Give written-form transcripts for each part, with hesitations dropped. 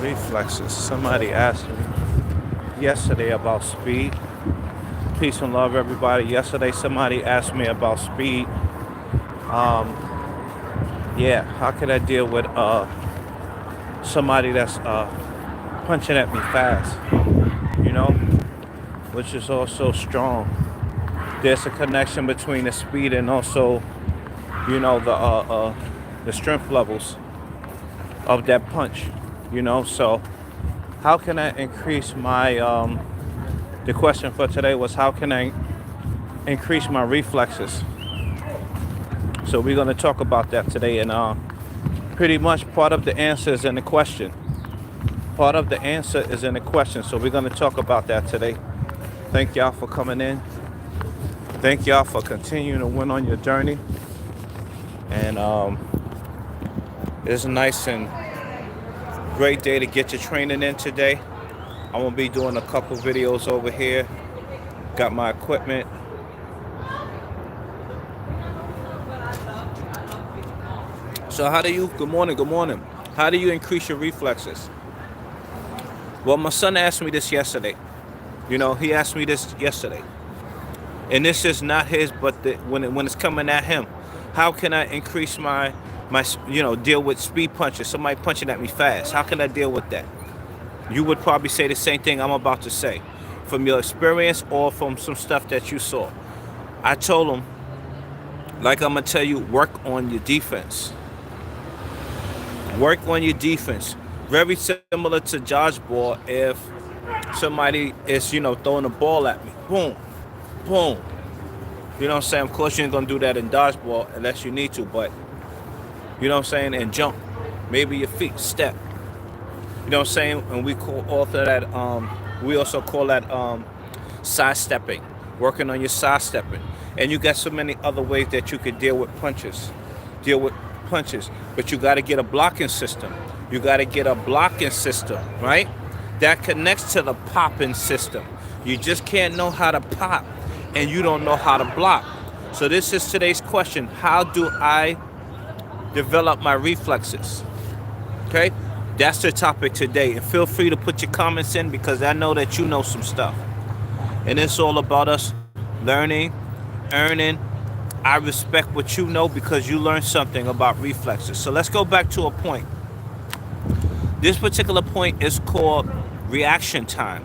Reflexes. Somebody asked me yesterday about speed. Peace and love, everybody. Yesterday, somebody asked me about speed. Yeah, how can I deal with somebody that's punching at me fast? You know, which is also strong. There's a connection between the speed and also, the strength levels of that punch. So how can I increase my the question for today was how can I increase my reflexes? So we're going to talk about that today, and pretty much part of the answer is in the question. Part of the answer is in the question, so we're going to talk about that today. Thank y'all for coming in. Thank y'all for continuing to win on your journey. And it's a nice and great day to get your training in today. I'm going to be doing a couple videos over here. Got my equipment. So good morning. How do you increase your reflexes? Well, my son asked me this yesterday. He asked me this yesterday. And this is not his, but when it's coming at him, how can I increase my deal with speed punches? Somebody punching at me fast. How can I deal with that? You would probably say the same thing I'm about to say, from your experience or from some stuff that you saw. I told him, like I'm gonna tell you, work on your defense. Work on your defense. Very similar to dodgeball. If somebody is, throwing a ball at me, boom, boom. You know what I'm saying? Of course, you ain't gonna do that in dodgeball unless you need to, but you know what I'm saying? And jump. Maybe your feet step. You know what I'm saying? And we also call that sidestepping. Working on your sidestepping. And you got so many other ways that you could deal with punches. But you got to get a blocking system. Right? That connects to the popping system. You just can't know how to pop and you don't know how to block. So this is today's question. How do I develop my reflexes? Okay? That's the topic today. And feel free to put your comments in because I know that you know some stuff. And it's all about us learning, earning. I respect what you know because you learned something about reflexes. So let's go back to a point. This particular point is called reaction time.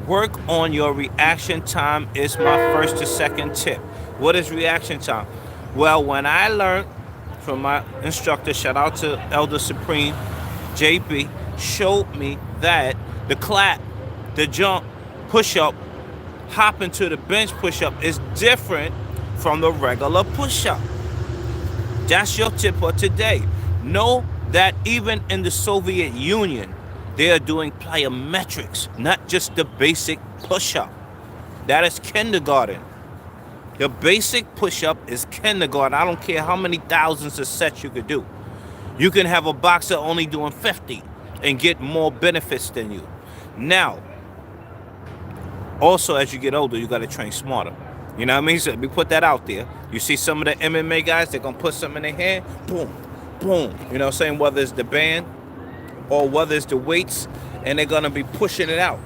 Work on your reaction time is my first to second tip. What is reaction time? Well, when I learned from my instructor, shout out to Elder Supreme, JB, showed me that the clap, the jump, push-up, hopping to the bench push-up is different from the regular push-up. That's your tip for today. Know that even in the Soviet Union, they are doing plyometrics, not just the basic push-up. That is kindergarten. The basic push-up is kindergarten. I don't care how many thousands of sets you could do. You can have a boxer only doing 50 and get more benefits than you. Now, also as you get older, you got to train smarter. You know what I mean? So we put that out there. You see some of the MMA guys, they're going to put something in their hand, boom, boom. You know what I'm saying? Whether it's the band or whether it's the weights, and they're going to be pushing it out.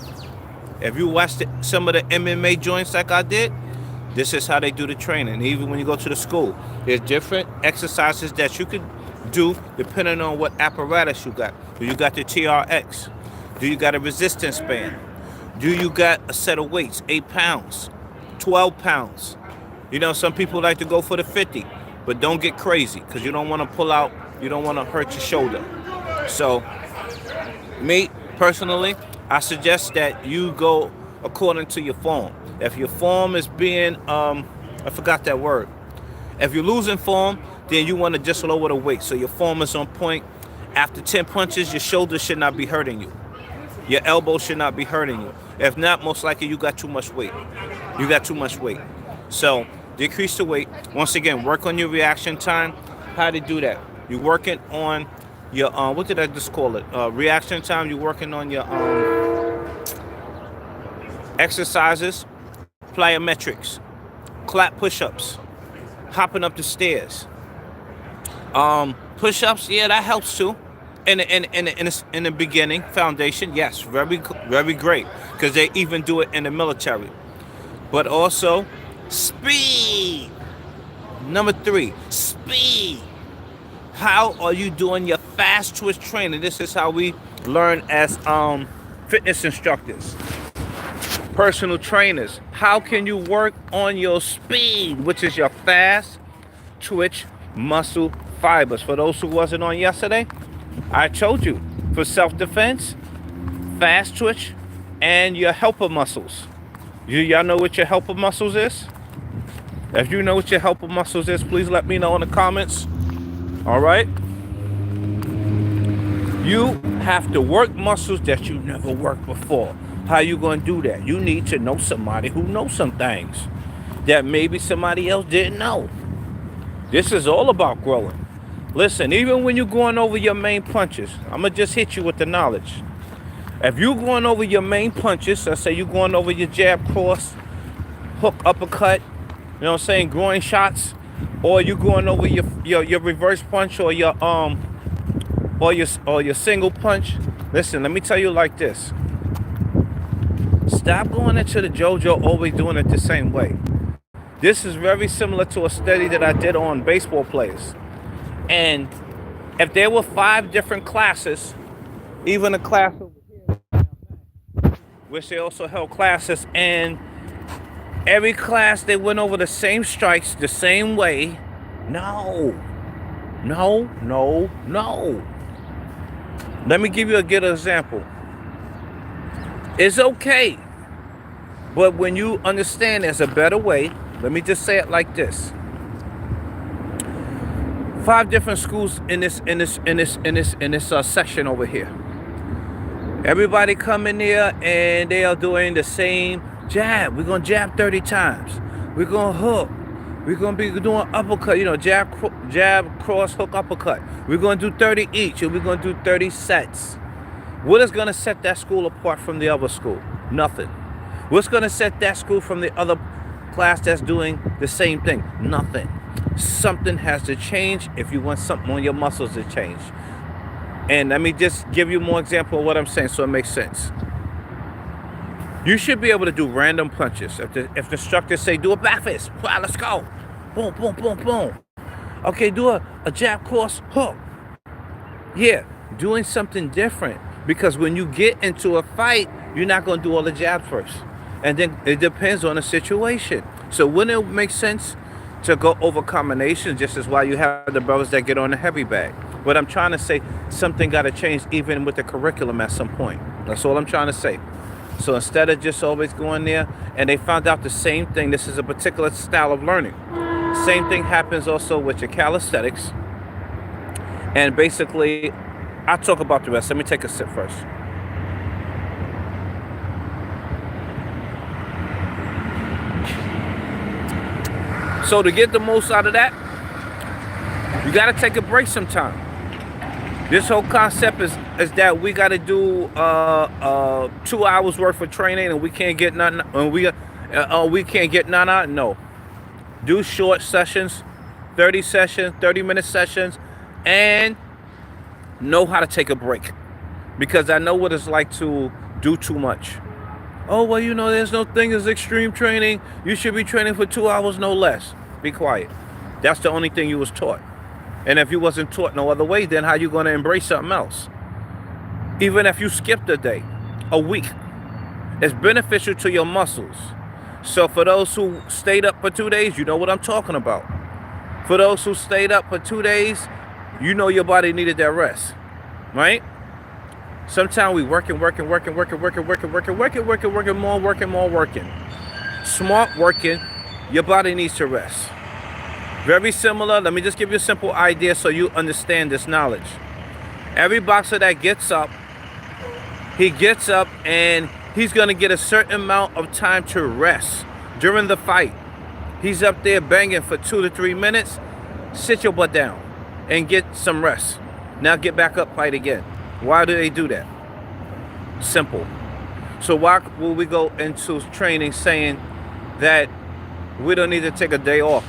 If you watch some of the MMA joints like I did, this is how they do the training. Even when you go to the school, there's different exercises that you could do depending on what apparatus you got. Do you got the TRX? Do you got a resistance band? Do you got a set of weights, 8 pounds, 12 pounds? Some people like to go for the 50, but don't get crazy because you don't want to pull out, you don't want to hurt your shoulder. So, me, personally, I suggest that you go according to your form. If your form is being, I forgot that word. If you're losing form, then you want to just lower the weight. So your form is on point. After 10 punches, your shoulder should not be hurting you. Your elbow should not be hurting you. If not, most likely you got too much weight. So decrease the weight. Once again, work on your reaction time. How to do that? You're working on your, what did I just call it? Reaction time. You're working on your exercises, plyometrics, clap push-ups, hopping up the stairs. Push-ups, yeah, that helps too. in the beginning, foundation, yes, very great, because they even do it in the military. But also, speed. Number 3, speed. How are you doing your fast twitch training? This is how we learn as fitness instructors, personal trainers. How can you work on your speed, which is your fast twitch muscle fibers? For those who wasn't on yesterday, I told you, for self-defense, fast twitch, and your helper muscles. Y'all know what your helper muscles is? If you know what your helper muscles is, please let me know in the comments. All right? You have to work muscles that you never worked before. How you going to do that? You need to know somebody who knows some things that maybe somebody else didn't know. This is all about growing. Listen, even when you're going over your main punches, I'm going to just hit you with the knowledge. If you're going over your main punches, let's say you're going over your jab, cross, hook, uppercut, you know what I'm saying, groin shots, or you going over your reverse punch or your single punch. Listen, let me tell you like this. Stop going into the JoJo always doing it the same way. This is very similar to a study that I did on baseball players. And if there were 5 different classes, even a class over here, which they also held classes, and every class they went over the same strikes the same way. No. Let me give you a good example. It's okay, but when you understand there's a better way, let me just say it like this. 5 different schools in this section over here. Everybody come in there and they are doing the same jab. We're gonna jab 30 times. We're gonna hook. We're gonna be doing uppercut. You know, jab, cross, hook, uppercut. We're gonna do 30 each, and we're gonna do 30 sets. What is gonna set that school apart from the other school? Nothing. What's gonna set that school from the other class that's doing the same thing? Nothing. Something has to change if you want something on your muscles to change. And let me just give you more example of what I'm saying so it makes sense. You should be able to do random punches. If the instructors say do a back fist, wow, let's go. Boom, boom, boom, boom. Okay, do a jab, cross, hook. Yeah, doing something different. Because when you get into a fight, you're not going to do all the jabs first. And then it depends on the situation. So wouldn't it make sense to go over combinations, just as why you have the brothers that get on the heavy bag? But I'm trying to say something got to change even with the curriculum at some point. That's all I'm trying to say. So instead of just always going there, and they found out the same thing, this is a particular style of learning. Same thing happens also with your calisthenics. And basically, I'll talk about the rest. Let me take a sip first. So to get the most out of that, you got to take a break sometime. This whole concept is that we got to do 2 hours worth of training and we can't get nothing. And we can't get none out. No, do short sessions, 30-minute sessions, and know how to take a break. Because I know what it's like to do too much. Oh, well, you know, there's no thing as extreme training. You should be training for 2 hours, no less. Be quiet. That's the only thing you was taught. And if you wasn't taught no other way, then how you going to embrace something else? Even if you skipped a day, a week, it's beneficial to your muscles. So for those who stayed up for 2 days, you know what I'm talking about. For those who stayed up for 2 days, you know your body needed that rest, right? Sometimes we working. Smart working, your body needs to rest. Very similar. Let me just give you a simple idea so you understand this knowledge. Every boxer that gets up, he gets up and he's going to get a certain amount of time to rest during the fight. He's up there banging for 2 to 3 minutes. Sit your butt down and get some rest. Now get back up, fight again. Why do they do that? Simple. So why will we go into training saying that we don't need to take a day off?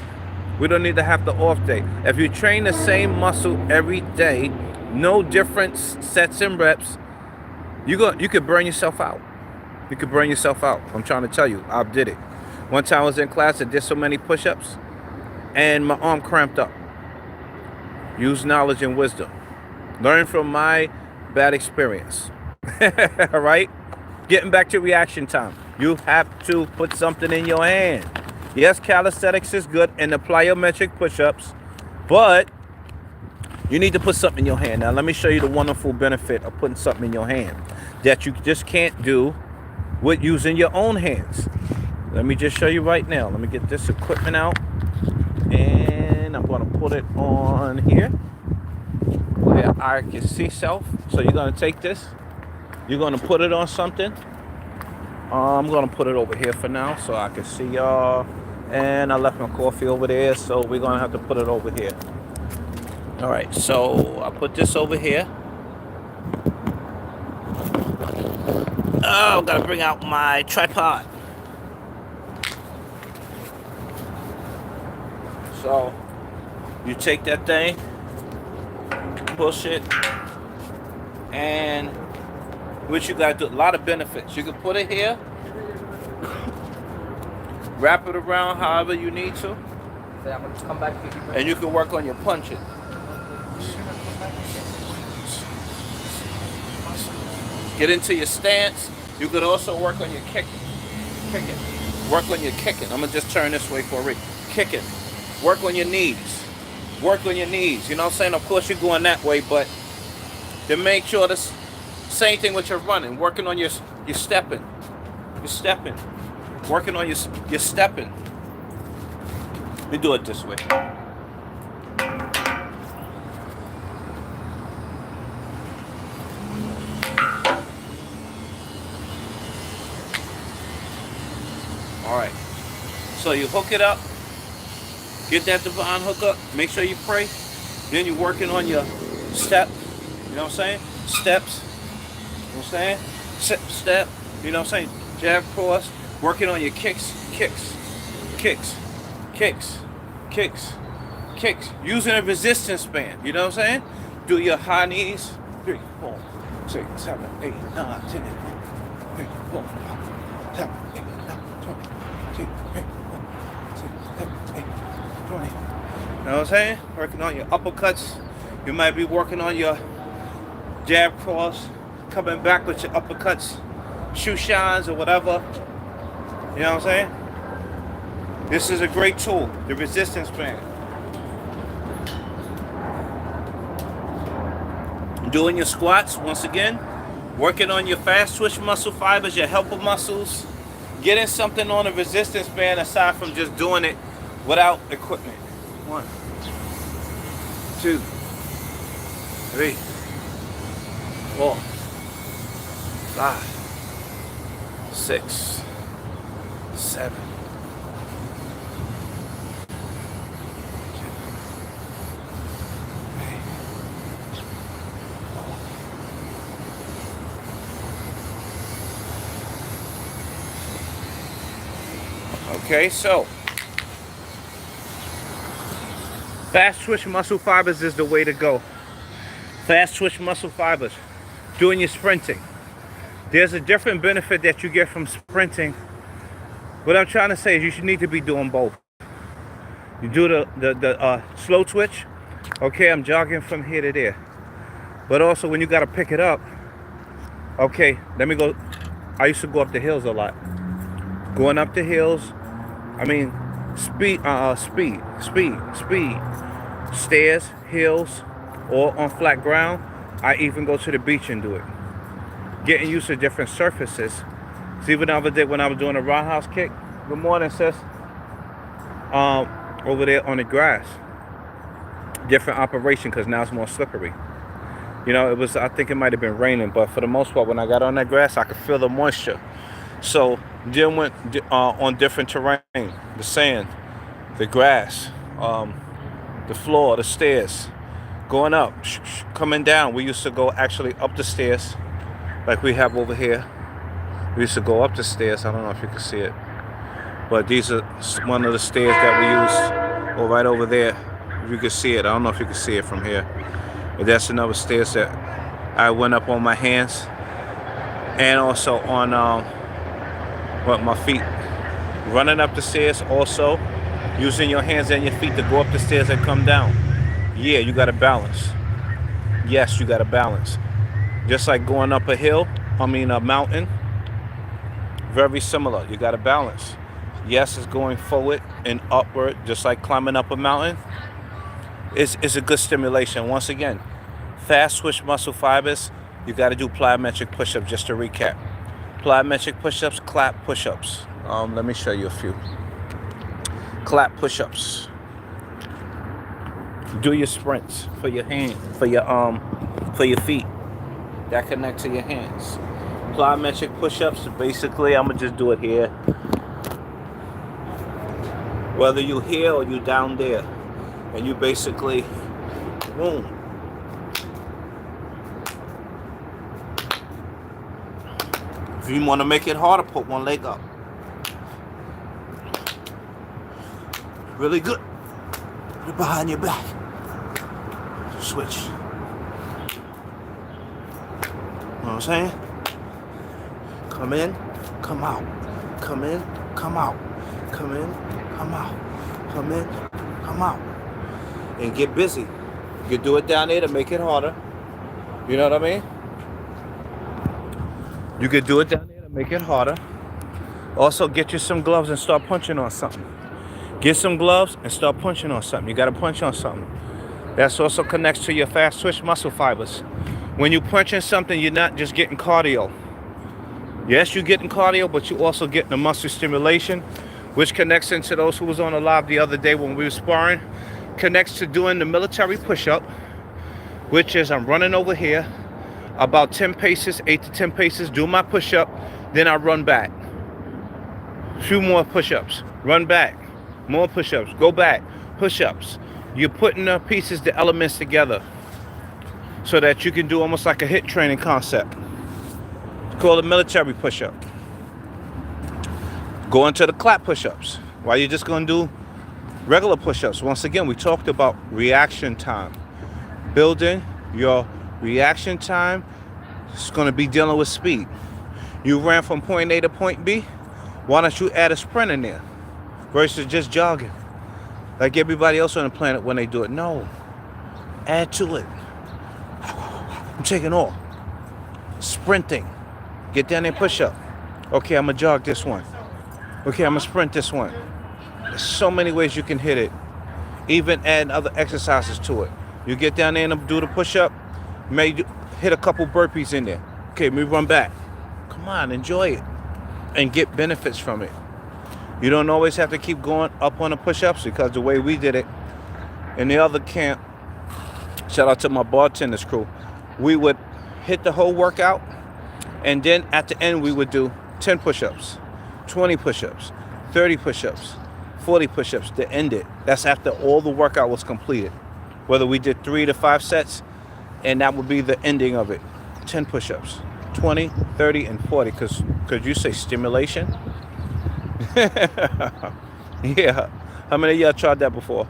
We don't need to have the off day. If you train the same muscle every day, no different sets and reps, you could burn yourself out. You could burn yourself out. I'm trying to tell you, I did it. One time I was in class, I did so many push-ups, and my arm cramped up. Use knowledge and wisdom. Learn from my bad experience. All right? Getting back to reaction time. You have to put something in your hand. Yes, calisthenics is good and the plyometric push-ups, but you need to put something in your hand. Now, let me show you the wonderful benefit of putting something in your hand that you just can't do with using your own hands. Let me just show you right now. Let me get this equipment out, and I'm going to put it on here where I can see self. So you're going to take this, you're going to put it on something. I'm going to put it over here for now so I can see y'all. And I left my coffee over there, so we're going to have to put it over here. All right, so I put this over here. Oh, I've got to bring out my tripod. So you take that thing, push it, and what you got to do, a lot of benefits. You can put it here, wrap it around however you need to, and you can work on your punching. Get into your stance. You could also work on your kicking. Work on your kicking. I'm going to just turn this way for a read. Kicking. Work on your knees. Work on your knees. You know what I'm saying? Of course, you're going that way, but to make sure this same thing with your running. Working on your stepping. Your stepping. Working on your stepping. Let me do it this way. All right. So you hook it up. Get that divine hook up. Make sure you pray. Then you're working on your step. You know what I'm saying? Steps. You know what I'm saying? Step. You know what I'm saying? Jab, cross. Working on your kicks. Using a resistance band. You know what I'm saying? Do your high knees. 3, 4, 6, 7, 8, 9, 10. 3, 4, 5, 7, 8, 9, 20. 2, 3, 4, 6, 7, 8, 20. You know what I'm saying? Working on your uppercuts. You might be working on your jab cross, coming back with your uppercuts, shoe shines or whatever. You know what I'm saying? This is a great tool, the resistance band. Doing your squats, once again, working on your fast twitch muscle fibers, your helper muscles, getting something on a resistance band aside from just doing it without equipment. 1, 2, 3, 4, 5, 6, 7. Okay, so fast twitch muscle fibers is the way to go. Fast twitch muscle fibers. Doing your sprinting. There's a different benefit that you get from sprinting. What I'm trying to say is you should need to be doing both. You do the slow twitch. Okay, I'm jogging from here to there. But also when you got to pick it up. Okay, let me go. I used to go up the hills a lot. Going up the hills. I mean, speed, stairs, hills, or on flat ground. I even go to the beach and do it. Getting used to different surfaces. See what the other day when I was doing a roundhouse kick? Good morning, sis. Over there on the grass. Different operation because now it's more slippery. You know, I think it might have been raining, but for the most part, when I got on that grass, I could feel the moisture. So then went on different terrain, the sand, the grass, the floor, the stairs, going up, coming down. We used to go actually up the stairs like we have over here. We used to go up the stairs. I don't know if you can see it, but these are one of the stairs that we use, or right over there. If you can see it, I don't know if you can see it from here. That's another stairs that I went up on my hands, and also on my feet. Running up the stairs, also using your hands and your feet to go up the stairs and come down. Yeah, you got to balance. Yes, you got to balance. Just like going up a hill, a mountain, very similar. You got to balance. Yes, it's going forward and upward, just like climbing up a mountain. It's a good stimulation. Once again, fast twitch muscle fibers, you got to do plyometric push-ups, just to recap. Plyometric push-ups, clap push-ups. Let me show you a few. Clap push-ups. Do your sprints for your hand, for your feet. That connect to your hands. Plyometric push-ups, basically, I'm gonna just do it here. Whether you here or you down there, and you basically, boom. If you want to make it harder, put one leg up. Really good. Put it behind your back. Switch. You know what I'm saying? Come in, come out. Come in, come out. Come in, come out. Come in, come out. And get busy. You can do it down there to make it harder. You know what I mean? You could do it down there to make it harder. Also, get you some gloves and start punching on something. Get some gloves and start punching on something. You got to punch on something. That also connects to your fast twitch muscle fibers. When you punching something, you're not just getting cardio. Yes, you're getting cardio, but you're also getting the muscle stimulation, which connects into those who was on the live the other day when we were sparring. Connects to doing the military push-up, which is I'm running over here about 10 paces, 8 to 10 paces, do my push-up, then I run back. Few more push-ups, run back, more push-ups, go back, push-ups. You're putting the pieces, the elements together so that you can do almost like a HIIT training concept. It's called a military push-up. Go into the clap push-ups. Why you just gonna do regular push-ups? Once again, we talked about reaction time. Building your reaction time is gonna be dealing with speed. You ran from point A to point B. Why don't you add a sprint in there versus just jogging like everybody else on the planet when they do it? No, add to it. I'm taking off. Sprinting. Get down there, push up. Okay, I'm gonna jog this one. Okay, I'm gonna sprint this one. There's so many ways you can hit it. Even add other exercises to it. You get down there and do the push up. Maybe hit a couple burpees in there. Okay, let me run back. Come on, enjoy it and get benefits from it. You don't always have to keep going up on the push-ups, because the way we did it in the other camp, shout out to my bartenders crew, we would hit the whole workout, and then at the end we would do 10 push-ups, 20 push-ups, 30 push-ups, 40 push-ups to end it. That's after all the workout was completed. Whether we did 3 to 5 sets, and that would be the ending of it. 10 push-ups, 20, 30, and 40, because you say stimulation? Yeah. How many of y'all tried that before?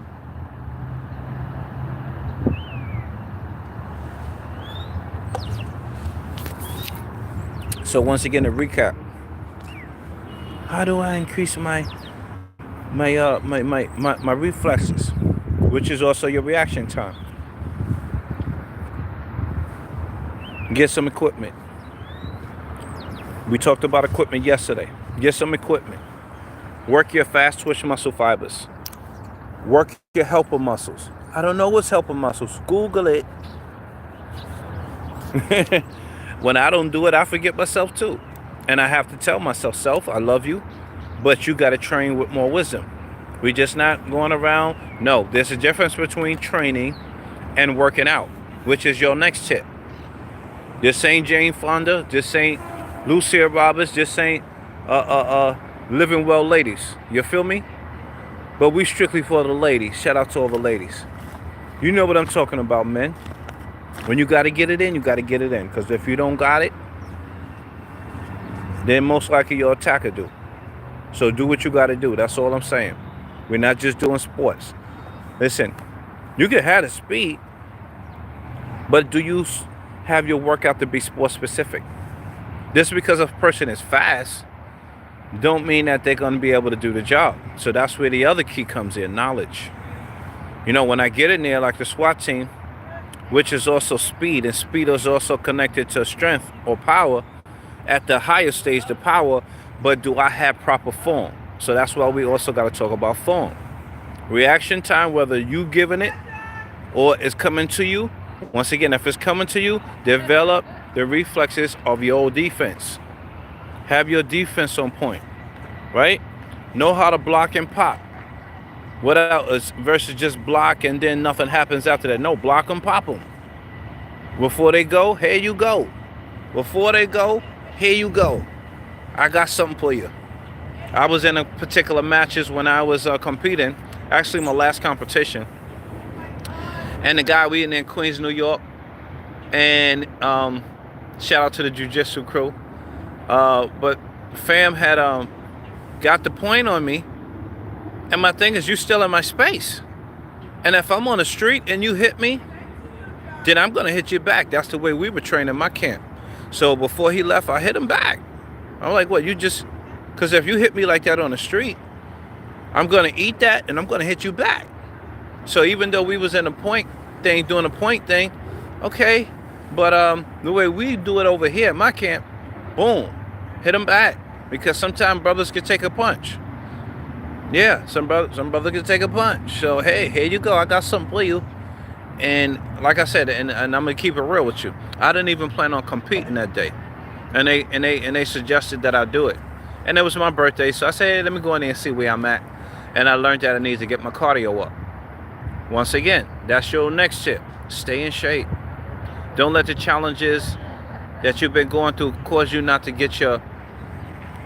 So once again, to recap, how do I increase my reflexes, which is also your reaction time? Get some equipment. We talked about equipment yesterday. Get some equipment. Work your fast twitch muscle fibers. Work your helper muscles. I don't know what's helper muscles. Google it. When I don't do it, I forget myself too. And I have to tell myself, self, I love you, but you got to train with more wisdom. We just not going around. No, there's a difference between training and working out, which is your next tip. This ain't Jane Fonda. This ain't Lucia Roberts. This ain't Living Well ladies. You feel me? But we strictly for the ladies. Shout out to all the ladies. You know what I'm talking about, men. When you got to get it in, you got to get it in. Because if you don't got it, then most likely your attacker do. So do what you got to do. That's all I'm saying. We're not just doing sports. Listen, you can have the speed, But do you have your workout to be sport specific? Just because a person is fast don't mean that they're going to be able to do the job. So that's where the other key comes in, knowledge. You know, when I get in there, like the SWAT team, which is also speed, and speed is also connected to strength or power at the higher stage, the power, but do I have proper form? So that's why we also got to talk about form. Reaction time, whether you giving it or it's coming to you. Once again, if it's coming to you, develop the reflexes of your defense. Have your defense on point, right? Know how to block and pop. What else versus just block and then nothing happens after that? No, block them, pop them. Before they go, here you go. Before they go, here you go. I got something for you. I was in a particular matches when I was competing, actually my last competition. And the guy, we in Queens, New York. And shout out to the jiu-jitsu crew. But fam had got the point on me. And my thing is, you still in my space. And if I'm on the street and you hit me, then I'm going to hit you back. That's the way we were trained in my camp. So before he left, I hit him back. I'm like, what, you just... Because if you hit me like that on the street, I'm going to eat that and I'm going to hit you back. So even though we was in a point thing, doing a point thing, okay. But the way we do it over here at my camp, boom, hit him back. Because sometimes brothers can take a punch. Yeah, some brother can take a punch. So hey, here you go. I got something for you. And like I said, and I'm gonna keep it real with you. I didn't even plan on competing that day, and they suggested that I do it. And it was my birthday, so I said, hey, let me go in there and see where I'm at. And I learned that I need to get my cardio up. Once again, that's your next tip. Stay in shape. Don't let the challenges that you've been going through cause you not to get your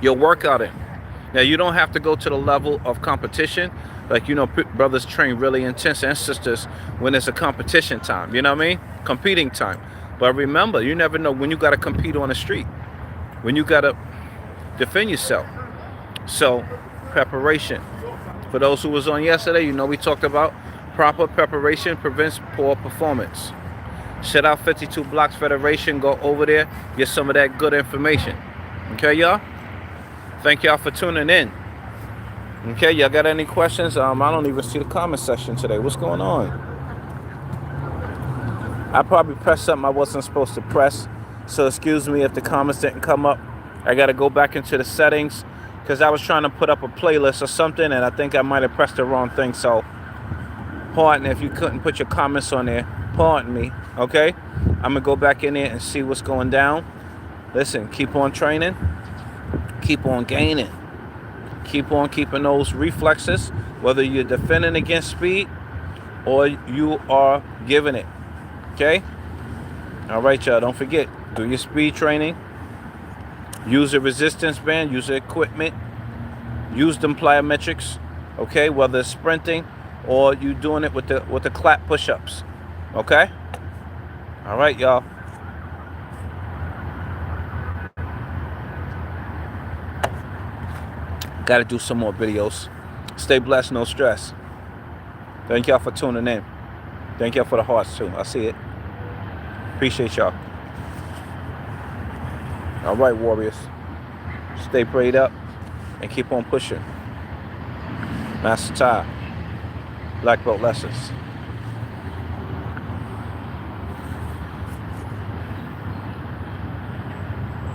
workout in. Now, you don't have to go to the level of competition. Like, you know, brothers train really intense, and sisters when it's a competition time. You know what I mean? Competing time. But remember, you never know when you got to compete on the street. When you got to defend yourself. So, preparation. For those who was on yesterday, you know we talked about proper preparation prevents poor performance. Shout out 52 Blocks Federation. Go over there, get some of that good information. Okay, y'all? Thank y'all for tuning in. Okay, y'all got any questions? I don't even see the comment section today. What's going on? I probably pressed something I wasn't supposed to press. So excuse me if the comments didn't come up. I got to go back into the settings because I was trying to put up a playlist or something, and I think I might have pressed the wrong thing. So pardon if you couldn't put your comments on there. Pardon me, okay? I'm going to go back in there and see what's going down. Listen, keep on training. Keep on gaining. Keep on keeping those reflexes, whether you're defending against speed or you are giving it. Okay? All right, y'all. Don't forget, do your speed training. Use the resistance band. Use the equipment. Use them plyometrics. Okay? Whether it's sprinting or you doing it with the clap push-ups. Okay? All right, y'all. Got to do some more videos. Stay blessed, no stress. Thank y'all for tuning in. Thank y'all for the hearts too. I see it. Appreciate y'all. All right, warriors. Stay prayed up and keep on pushing. Master Ty. Black Belt Lessons.